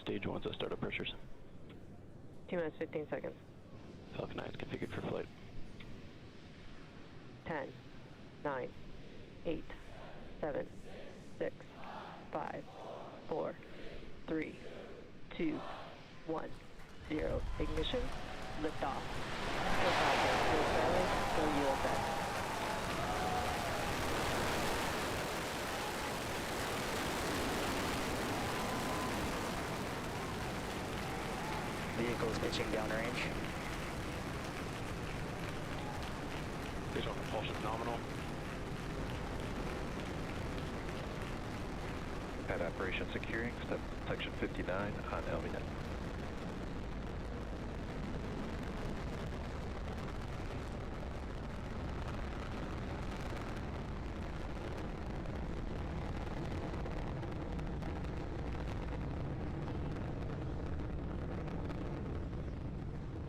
stage 1's startup pressures. T-minus 15 seconds. Falcon 9 is configured for flight. 10, 9, 8, 7, 6, 5, 4, 3, 2, 1, 0. Ignition, liftoff. Go Falcon, go Starlink, go USS. Vehicles pitching downrange. Visual propulsion nominal. Pad operation securing, step section 59 on LVNet.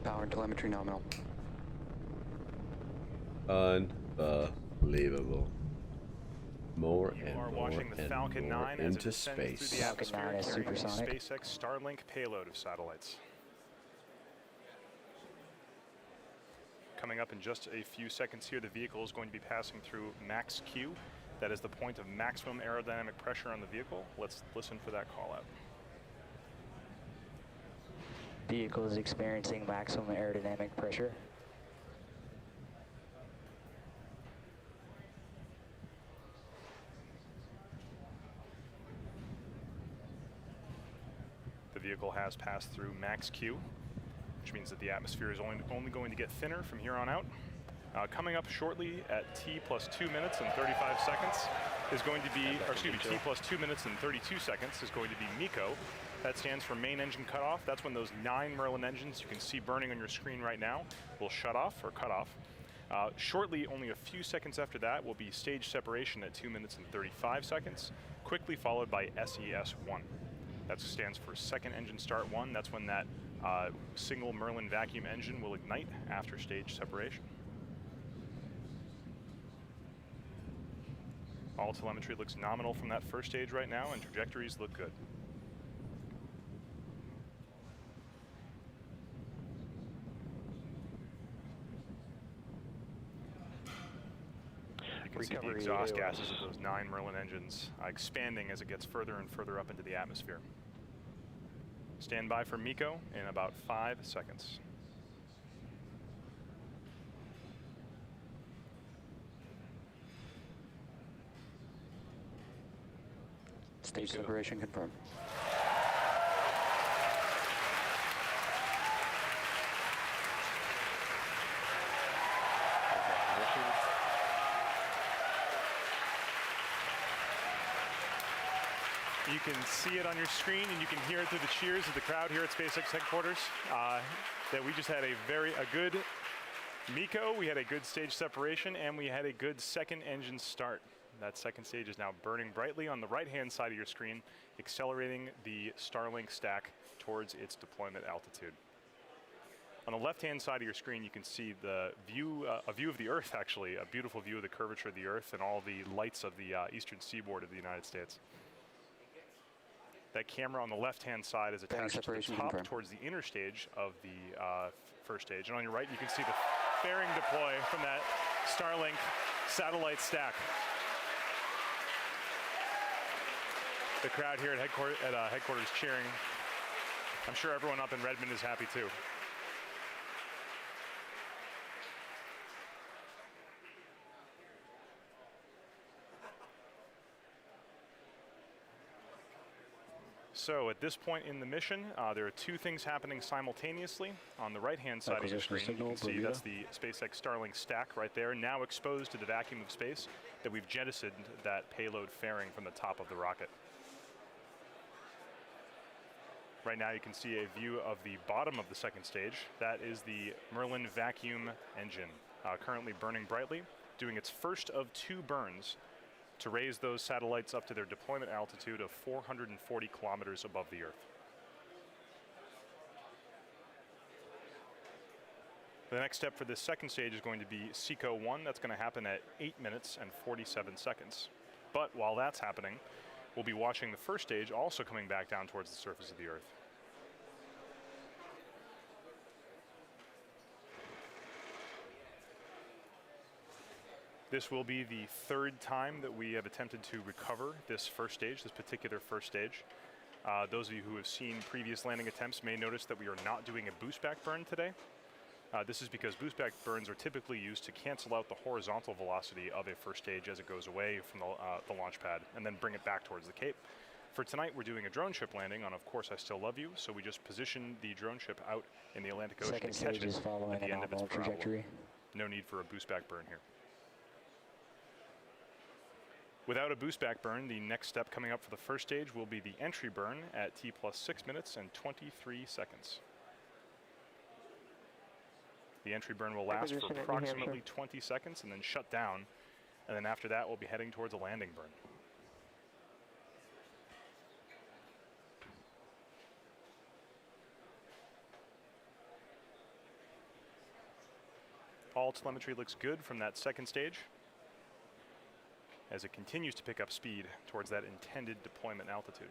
Power and telemetry nominal. Unbelievable. More You and are more watching the and Falcon more 9 as it into descends through space. the atmosphere Falcon 9 is carrying the supersonic. SpaceX Starlink payload of satellites. Coming up in just a few seconds here, the vehicle is going to be passing through max Q. That is the point of maximum aerodynamic pressure on the vehicle. Let's listen for that call out. Vehicle is experiencing maximum aerodynamic pressure. The vehicle has passed through max Q, which means that the atmosphere is only going to get thinner from here on out. Coming up shortly at T plus 2 minutes and 35 seconds is going to be, or excuse me, T plus 2 minutes and 32 seconds is going to be MECO. That stands for main engine cutoff. That's when those 9 Merlin engines you can see burning on your screen right now will shut off or cut off. Shortly, only a few seconds after that, will be stage separation at 2 minutes and 35 seconds, quickly followed by SES1. That stands for second engine start 1. That's when that single Merlin vacuum engine will ignite after stage separation. All telemetry looks nominal from that first stage right now, and trajectories look good. You can see the exhaust gases of those 9 Merlin engines expanding as it gets further and further up into the atmosphere. Stand by for MECO in about 5 seconds. Stage separation confirmed. You can see it on your screen, and you can hear it through the cheers of the crowd here at SpaceX headquarters, that we just had a good MECO, we had a good stage separation, and we had a good second engine start. That second stage is now burning brightly on the right-hand side of your screen, accelerating the Starlink stack towards its deployment altitude. On the left-hand side of your screen, you can see the view, a view of the Earth, actually, a beautiful view of the curvature of the Earth and all the lights of the eastern seaboard of the United States. That camera on the left-hand side is attached to the top towards the inner stage of the first stage. And on your right, you can see the fairing deploy from that Starlink satellite stack. The crowd here at headquarters cheering. I'm sure everyone up in Redmond is happy too. So at this point in the mission, there are 2 things happening simultaneously. On the right-hand side of your screen, you can see that's the SpaceX Starlink stack right there, now exposed to the vacuum of space that we've jettisoned that payload fairing from the top of the rocket. Right now you can see a view of the bottom of the second stage. That is the Merlin vacuum engine, currently burning brightly, doing its first of 2 burns to raise those satellites up to their deployment altitude of 440 kilometers above the Earth. The next step for this second stage is going to be SECO-1. That's going to happen at 8 minutes and 47 seconds. But while that's happening, we'll be watching the first stage also coming back down towards the surface of the Earth. This will be the third time that we have attempted to recover this first stage, this particular first stage. Those of you who have seen previous landing attempts may notice that we are not doing a boost back burn today. This is because boost back burns are typically used to cancel out the horizontal velocity of a first stage as it goes away from the launch pad and then bring it back towards the Cape. For tonight, we're doing a drone ship landing on Of Course I Still Love You, so we just position the drone ship out in the Atlantic Ocean Second to catch stage it is following at the an end of its nominal trajectory. No need for a boost back burn here. Without a boost back burn, the next step coming up for the first stage will be the entry burn at T plus 6 minutes and 23 seconds. The entry burn will last for approximately 20 seconds and then shut down. And then after that, we'll be heading towards a landing burn. All telemetry looks good from that second stage as it continues to pick up speed towards that intended deployment altitude.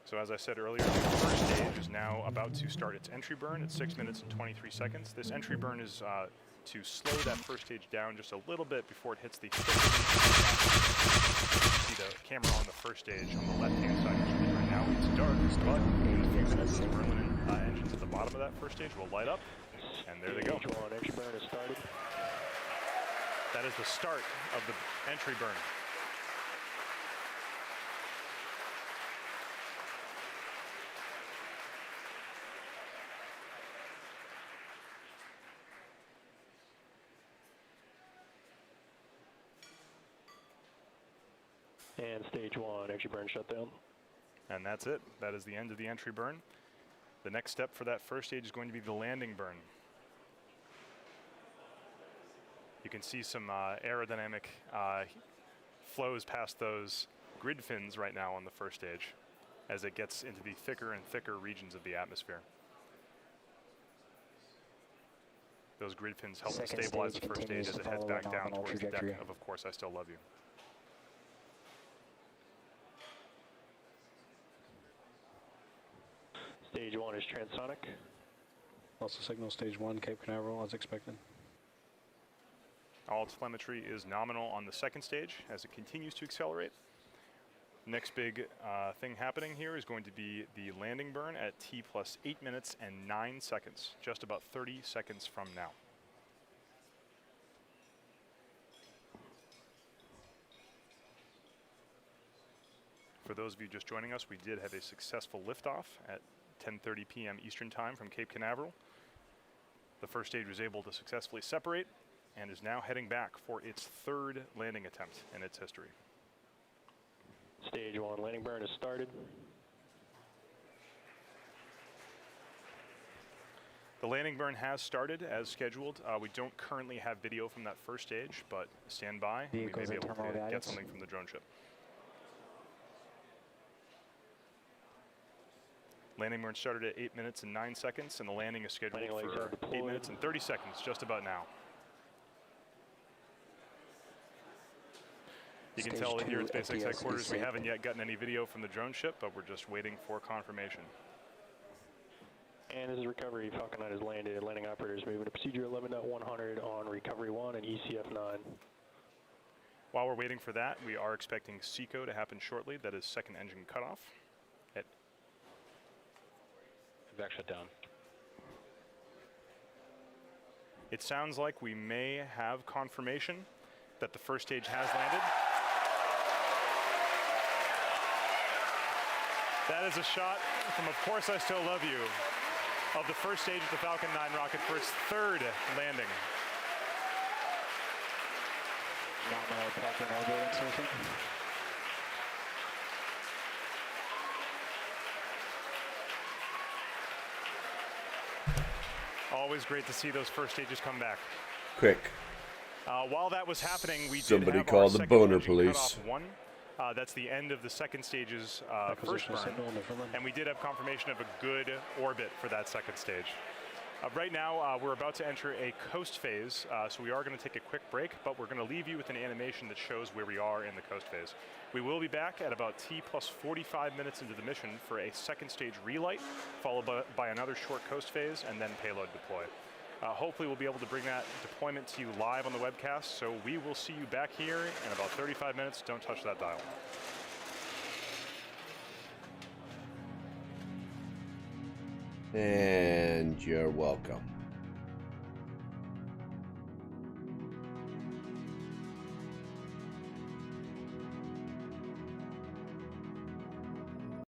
So as I said earlier, the first stage is now about to start its entry burn at 6 minutes and 23 seconds. This entry burn is to slow that first stage down just a little bit before it hits the see the camera on the first stage on the left-hand side of the screen right now. It's dark, but in a few minutes, the Merlin engines at the bottom of that first stage will light up, and there they go. Entry burn has started. That is the start of the entry burn. And stage 1, entry burn shutdown. And that's it. That is the end of the entry burn. The next step for that first stage is going to be the landing burn. You can see some aerodynamic flows past those grid fins right now on the first stage as it gets into the thicker and thicker regions of the atmosphere. Those grid fins help to stabilize the first stage as it heads back down towards the deck of Course I Still Love You. Stage 1 is transonic. Also signal stage 1, Cape Canaveral, as expected. All telemetry is nominal on the second stage as it continues to accelerate. Next big thing happening here is going to be the landing burn at T plus 8 minutes and 9 seconds, just about 30 seconds from now. For those of you just joining us, we did have a successful liftoff at 10:30 p.m. Eastern Time from Cape Canaveral. The first stage was able to successfully separate and is now heading back for its third landing attempt in its history. Stage 1 landing burn has started. The landing burn has started as scheduled. We don't currently have video from that first stage, but stand by. We may be able to get something from the drone ship. Landing burn started at 8 minutes and 9 seconds, and the landing is scheduled for 8 minutes and 30 seconds, just about now. You can tell that here at SpaceX headquarters, we haven't yet gotten any video from the drone ship, but we're just waiting for confirmation. And this is recovery. Falcon 9 has landed. Landing operators moving to procedure 11.100 on recovery 1 and ECF 9. While we're waiting for that, we are expecting SECO to happen shortly. That is second engine cutoff. Back shut down. It sounds like we may have confirmation that the first stage has landed. That is a shot from Of Course I Still Love You of the first stage of the Falcon 9 rocket for its third landing. Nominal Falcon orbit insertion. Always great to see those first stages come back. Quick. While that was happening, we Somebody did have call our the second boner engine police. cutoff 1. That's the end of the second stage's first burn. And we did have confirmation of a good orbit for that second stage. Right now, we're about to enter a coast phase, so we are going to take a quick break, but we're going to leave you with an animation that shows where we are in the coast phase. We will be back at about T plus 45 minutes into the mission for a second stage relight, followed by another short coast phase, and then payload deploy. Hopefully we'll be able to bring that deployment to you live on the webcast, so we will see you back here in about 35 minutes. Don't touch that dial. And you're welcome.